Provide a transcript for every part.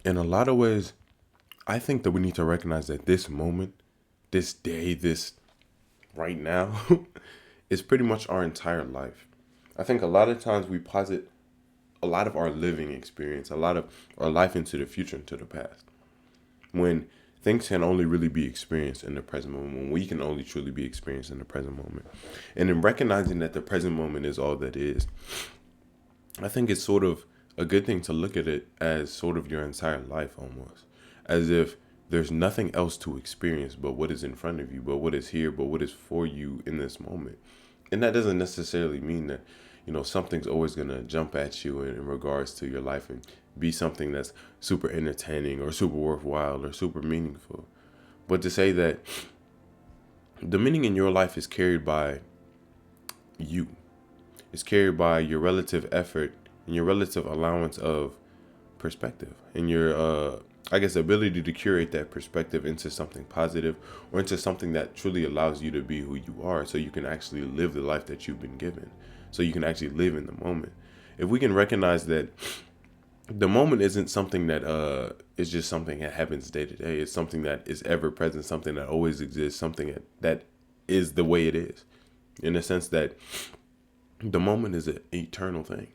In a lot of ways, I think that we need to recognize that this moment, this day, this right now, is pretty much our entire life. I think a lot of times we posit a lot of our living experience, a lot of our life into the future, into the past, when things can only really be experienced in the present moment, when we can only truly be experienced in the present moment. And in recognizing that the present moment is all that is, I think it's sort of a good thing to look at it as sort of your entire life almost, as if there's nothing else to experience but what is in front of you, but what is here, but what is for you in this moment. And that doesn't necessarily mean that, something's always going to jump at you in regards to your life and be something that's super entertaining or super worthwhile or super meaningful. But to say that the meaning in your life is carried by you, it's carried by your relative effort and your relative allowance of perspective and your I guess ability to curate that perspective into something positive or into something that truly allows you to be who you are, so you can actually live the life that you've been given, so you can actually live in the moment. If we can recognize that the moment isn't something that is just something that happens day to day, it's something that is ever present, something that always exists, something that is the way it is, in the sense that the moment is an eternal thing,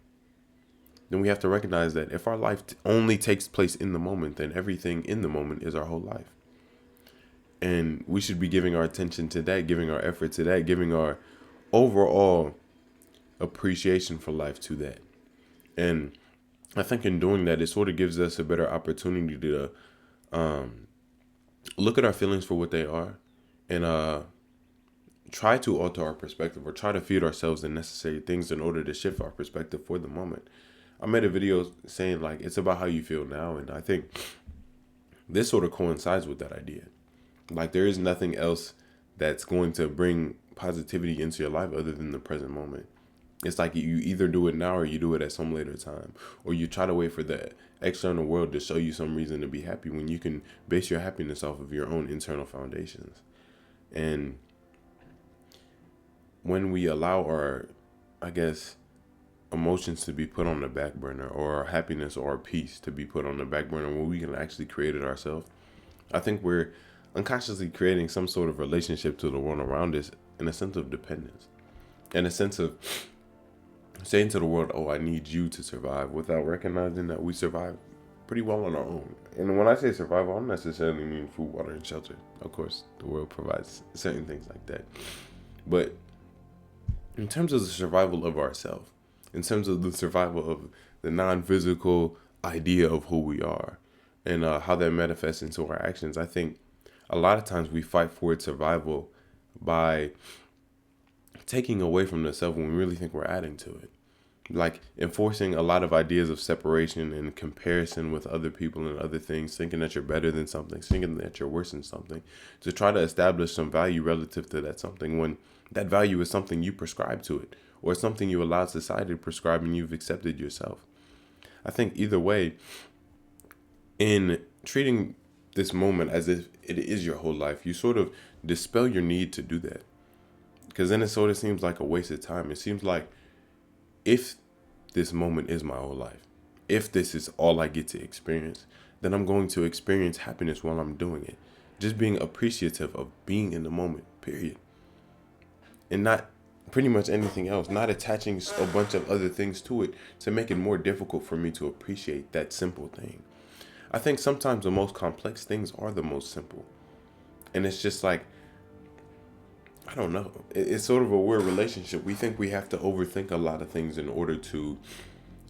then we have to recognize that if our life only takes place in the moment, then everything in the moment is our whole life. And we should be giving our attention to that, giving our effort to that, giving our overall appreciation for life to that. And I think in doing that, it sort of gives us a better opportunity to look at our feelings for what they are and try to alter our perspective or try to feed ourselves the necessary things in order to shift our perspective for the moment. I made a video saying like it's about how you feel now, and I think this sort of coincides with that idea. Like there is nothing else that's going to bring positivity into your life other than the present moment. It's like you either do it now or you do it at some later time, or you try to wait for the external world to show you some reason to be happy when you can base your happiness off of your own internal foundations. And when we allow our, I guess, emotions to be put on the back burner, or our happiness or our peace to be put on the back burner when we can actually create it ourselves, I think we're unconsciously creating some sort of relationship to the world around us in a sense of dependence, in a sense of saying to the world, oh, I need you to survive, without recognizing that we survive pretty well on our own. And when I say survival, I don't necessarily mean food, water, and shelter. Of course, the world provides certain things like that. But in terms of the survival of ourselves, in terms of the survival of the non-physical idea of who we are and how that manifests into our actions, I think a lot of times we fight for its survival by taking away from the self when we really think we're adding to it. Like enforcing a lot of ideas of separation and comparison with other people and other things, thinking that you're better than something, thinking that you're worse than something, to try to establish some value relative to that something when that value is something you prescribe to it or something you allow society to prescribe and you've accepted yourself. I think either way, in treating this moment as if it is your whole life, you sort of dispel your need to do that. Because then it sort of seems like a waste of time. It seems like if this moment is my whole life, if this is all I get to experience, then I'm going to experience happiness while I'm doing it. Just being appreciative of being in the moment, period. And not pretty much anything else, not attaching a bunch of other things to it to make it more difficult for me to appreciate that simple thing. I think sometimes the most complex things are the most simple. And it's just like, I don't know. It's sort of a weird relationship. We think we have to overthink a lot of things in order to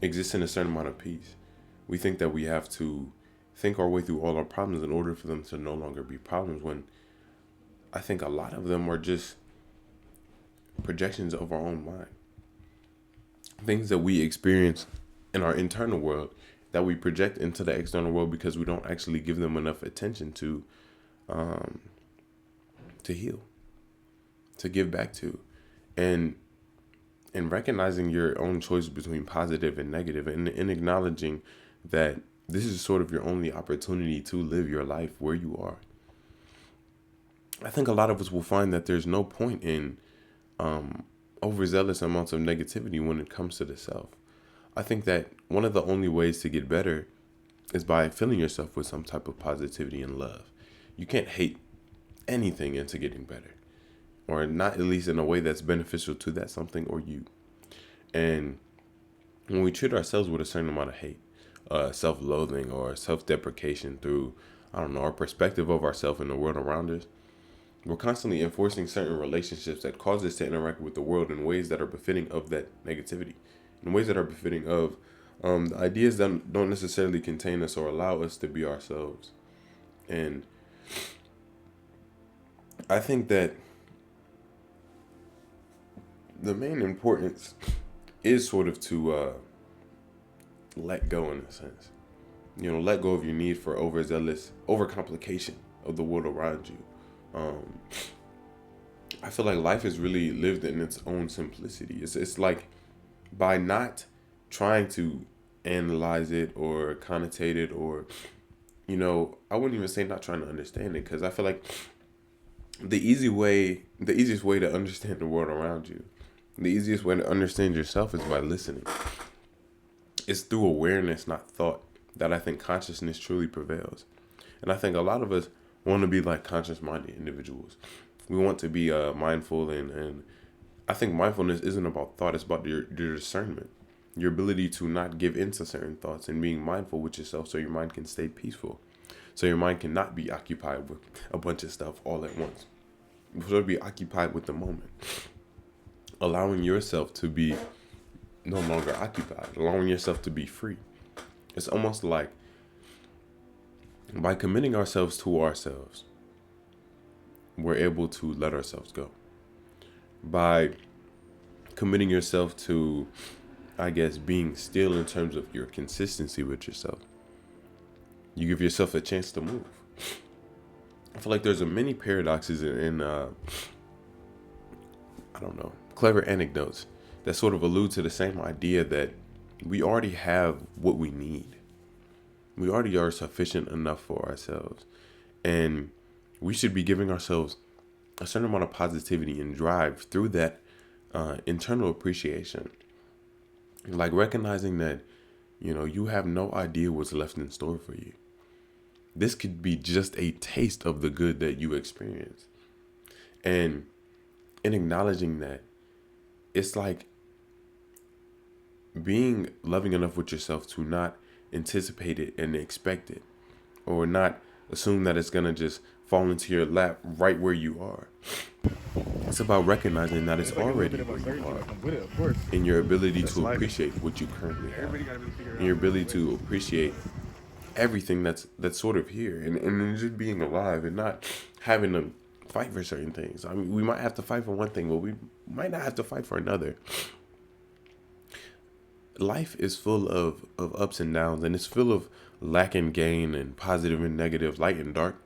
exist in a certain amount of peace. We think that we have to think our way through all our problems in order for them to no longer be problems, when I think a lot of them are just projections of our own mind. Things that we experience in our internal world that we project into the external world because we don't actually give them enough attention um, to heal, to give back to, and recognizing your own choice between positive and negative, and acknowledging that this is sort of your only opportunity to live your life where you are. I think a lot of us will find that there's no point in overzealous amounts of negativity when it comes to the self. I think that one of the only ways to get better is by filling yourself with some type of positivity and love. You can't hate anything into getting better, or not at least in a way that's beneficial to that something or you. And when we treat ourselves with a certain amount of hate, self-loathing, or self-deprecation through, I don't know, our perspective of ourselves and the world around us, we're constantly enforcing certain relationships that cause us to interact with the world in ways that are befitting of that negativity, in ways that are befitting of the ideas that don't necessarily contain us or allow us to be ourselves. And I think that the main importance is sort of to let go in a sense. Let go of your need for overzealous, overcomplication of the world around you. Um, I feel like life is really lived in its own simplicity. It's like by not trying to analyze it or connotate it, or I wouldn't even say not trying to understand it, because I feel like the easiest way to understand the world around you, the easiest way to understand yourself is by listening. It's through awareness, not thought, that I think consciousness truly prevails. And I think a lot of us want to be like conscious minded individuals. We want to be mindful, and I think mindfulness isn't about thought, it's about your discernment, your ability to not give in to certain thoughts, and being mindful with yourself so your mind can stay peaceful. So your mind cannot be occupied with a bunch of stuff all at once. So be occupied with the moment. Allowing yourself to be no longer occupied, allowing yourself to be free. It's almost like by committing ourselves to ourselves, we're able to let ourselves go. By committing yourself to, I guess, being still in terms of your consistency with yourself, you give yourself a chance to move. I feel like there's a many paradoxes in I don't know, clever anecdotes that sort of allude to the same idea that we already have what we need. We already are sufficient enough for ourselves. And we should be giving ourselves a certain amount of positivity and drive through that internal appreciation. Like recognizing that, you have no idea what's left in store for you. This could be just a taste of the good that you experience. And in acknowledging that, it's like being loving enough with yourself to not anticipate it and expect it, or not assume that it's going to just fall into your lap right where you are. It's about recognizing that it's already where you are, in your ability to appreciate what you currently have, in your ability to appreciate everything that's sort of here, and just being alive and not having to fight for certain things. I mean, we might have to fight for one thing, but we might not have to fight for another. Life is full of ups and downs, and it's full of lack and gain, and positive and negative, light and dark,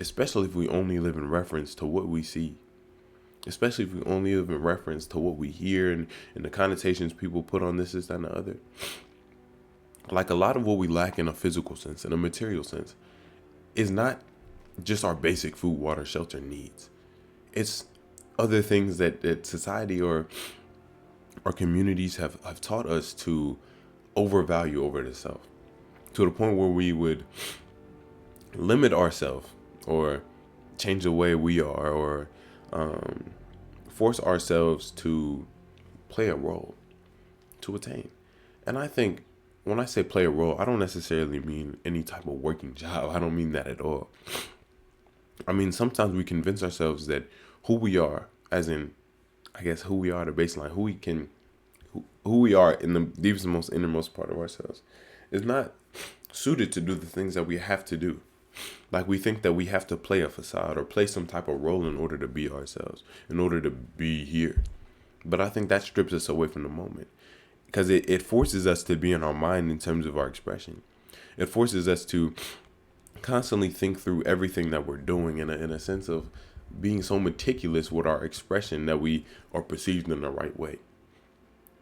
especially if we only live in reference to what we see, especially if we only live in reference to what we hear, and the connotations people put on this and the other. Like a lot of what we lack in a physical sense, in a material sense, is not just our basic food, water, shelter needs. It's other things that society or our communities have taught us to overvalue over the self, to the point where we would limit ourselves, or change the way we are, or force ourselves to play a role to attain. And I think when I say play a role, I don't necessarily mean any type of working job. I don't mean that at all. I mean, sometimes we convince ourselves that who we are, as in, I guess, who we are, the baseline, who we are in the deepest, most innermost part of ourselves, is not suited to do the things that we have to do. Like we think that we have to play a facade or play some type of role in order to be ourselves, in order to be here. But I think that strips us away from the moment, because it forces us to be in our mind in terms of our expression. It forces us to constantly think through everything that we're doing in a sense of being so meticulous with our expression that we are perceived in the right way.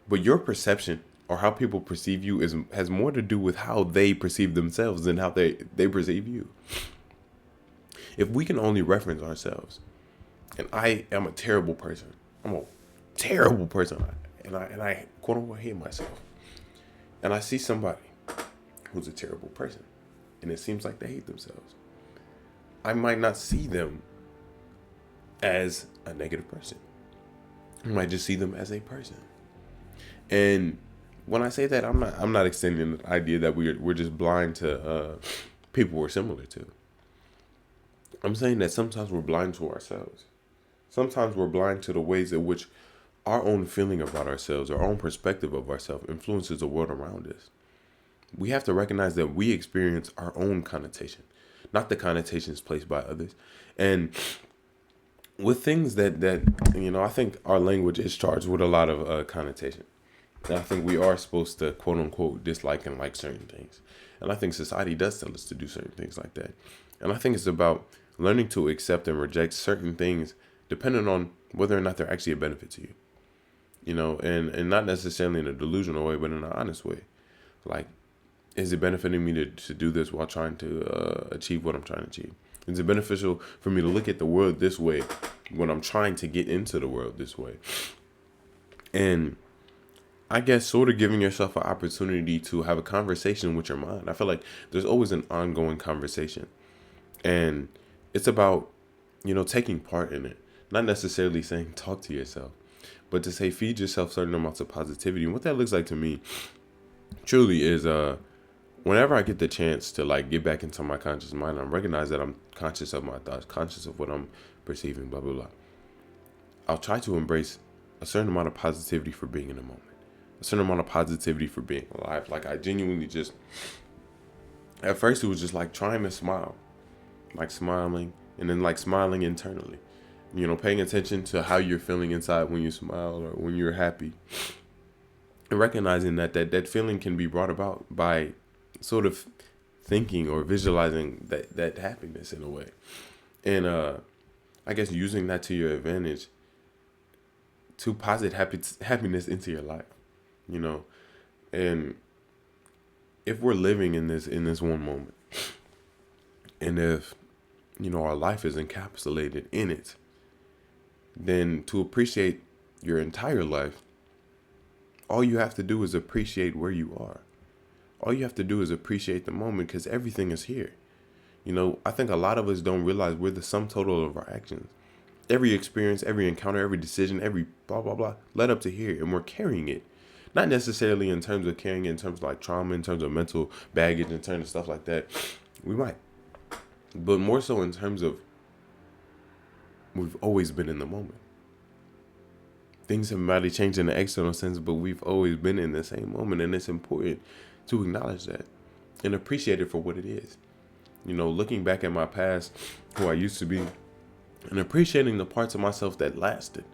But your perception, or how people perceive you, has more to do with how they perceive themselves than how they perceive you. If we can only reference ourselves, and I am a terrible person. I'm a terrible person, and I quote unquote hate myself. And I see somebody who's a terrible person. And it seems like they hate themselves. I might not see them as a negative person. I might just see them as a person. And when I say that, I'm not extending the idea that we're just blind to people we're similar to. I'm saying that sometimes we're blind to ourselves. Sometimes we're blind to the ways in which our own feeling about ourselves, our own perspective of ourselves influences the world around us. We have to recognize that we experience our own connotation, not the connotations placed by others. And with things that I think our language is charged with a lot of connotation. And I think we are supposed to, quote unquote, dislike and like certain things. And I think society does tell us to do certain things like that. And I think it's about learning to accept and reject certain things depending on whether or not they're actually a benefit to you. And not necessarily in a delusional way, but in an honest way. Like, is it benefiting me to do this while trying to achieve what I'm trying to achieve? Is it beneficial for me to look at the world this way when I'm trying to get into the world this way? And I guess sort of giving yourself an opportunity to have a conversation with your mind. I feel like there's always an ongoing conversation. And it's about, taking part in it. Not necessarily saying talk to yourself, but to say feed yourself certain amounts of positivity. And what that looks like to me truly is whenever I get the chance to like get back into my conscious mind, I recognize that I'm conscious of my thoughts, conscious of what I'm perceiving, blah, blah, blah. I'll try to embrace a certain amount of positivity for being in the moment, a certain amount of positivity for being alive. Like I genuinely just, at first it was just like trying to smile, like smiling and then like smiling internally, paying attention to how you're feeling inside when you smile or when you're happy. And recognizing that feeling can be brought about by sort of thinking or visualizing that happiness in a way. And I guess using that to your advantage to posit happiness into your life, and if we're living in this one moment, and if our life is encapsulated in it, then to appreciate your entire life, all you have to do is appreciate where you are. All you have to do is appreciate the moment because everything is here. I think a lot of us don't realize we're the sum total of our actions. Every experience, every encounter, every decision, every blah, blah, blah, led up to here. And we're carrying it. Not necessarily in terms of carrying it in terms of like trauma, in terms of mental baggage, in terms of stuff like that. We might. But more so in terms of we've always been in the moment. Things have might have changed in the external sense, but we've always been in the same moment. And it's important to acknowledge that and appreciate it for what it is. Looking back at my past, who I used to be, and appreciating the parts of myself that lasted.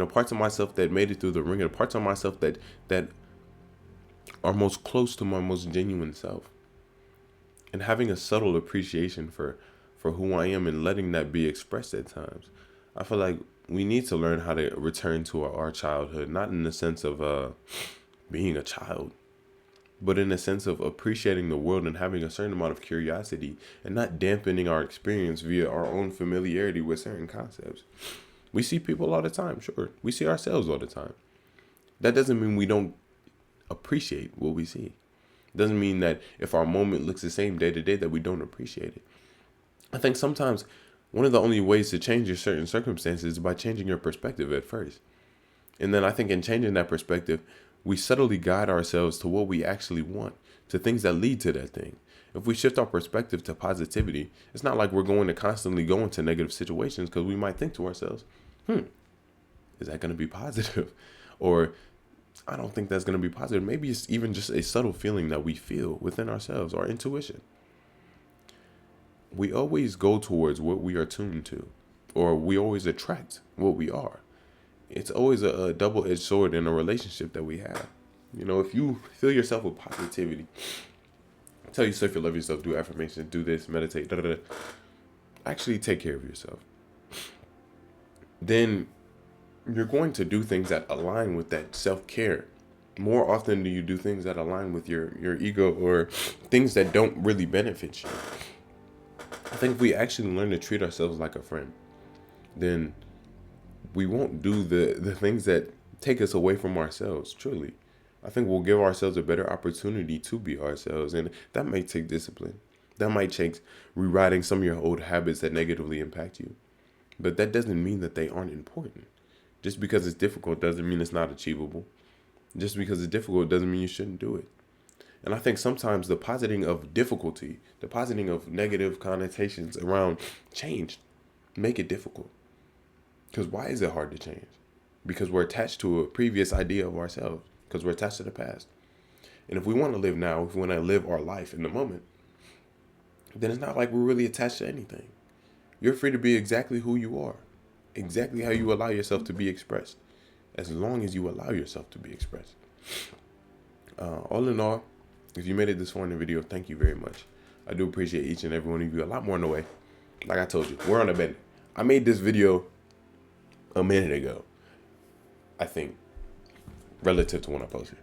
Parts of myself that made it through the ringer, parts of myself that are most close to my most genuine self. And having a subtle appreciation for who I am and letting that be expressed at times. I feel like we need to learn how to return to our childhood, not in the sense of being a child, but in the sense of appreciating the world and having a certain amount of curiosity and not dampening our experience via our own familiarity with certain concepts. We see people all the time, sure. We see ourselves all the time. That doesn't mean we don't appreciate what we see. Doesn't mean that if our moment looks the same day to day that we don't appreciate it. I think sometimes one of the only ways to change your certain circumstances is by changing your perspective at first. And then I think in changing that perspective, we subtly guide ourselves to what we actually want, to things that lead to that thing. If we shift our perspective to positivity, it's not like we're going to constantly go into negative situations because we might think to ourselves, is that going to be positive? Or I don't think that's going to be positive. Maybe it's even just a subtle feeling that we feel within ourselves, our intuition. We always go towards what we are tuned to, or we always attract what we are. It's always a double-edged sword in a relationship that we have. If you fill yourself with positivity, tell yourself you love yourself, do affirmations, do this, meditate, actually take care of yourself. Then you're going to do things that align with that self-care. More often do you do things that align with your ego or things that don't really benefit you. I think if we actually learn to treat ourselves like a friend, then we won't do the things that take us away from ourselves, truly. I think we'll give ourselves a better opportunity to be ourselves. And that might take discipline. That might take rewriting some of your old habits that negatively impact you. But that doesn't mean that they aren't important. Just because it's difficult doesn't mean it's not achievable. Just because it's difficult doesn't mean you shouldn't do it. And I think sometimes the positing of difficulty, the positing of negative connotations around change make it difficult. Because why is it hard to change? Because we're attached to a previous idea of ourselves. Because we're attached to the past. And if we want to live now, if we want to live our life in the moment, then it's not like we're really attached to anything. You're free to be exactly who you are, exactly how you allow yourself to be expressed, as long as you allow yourself to be expressed. All in all, if you made it this far in the video, thank you very much. I do appreciate each and every one of you. A lot more on the way. Like I told you, we're on a bend. I made this video a minute ago, I think, relative to when I posted.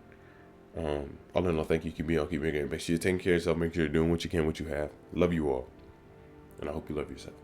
All in all, thank you. Keep me on, keep me again. Make sure you're taking care of yourself. Make sure you're doing what you can, what you have. Love you all. And I hope you love yourself.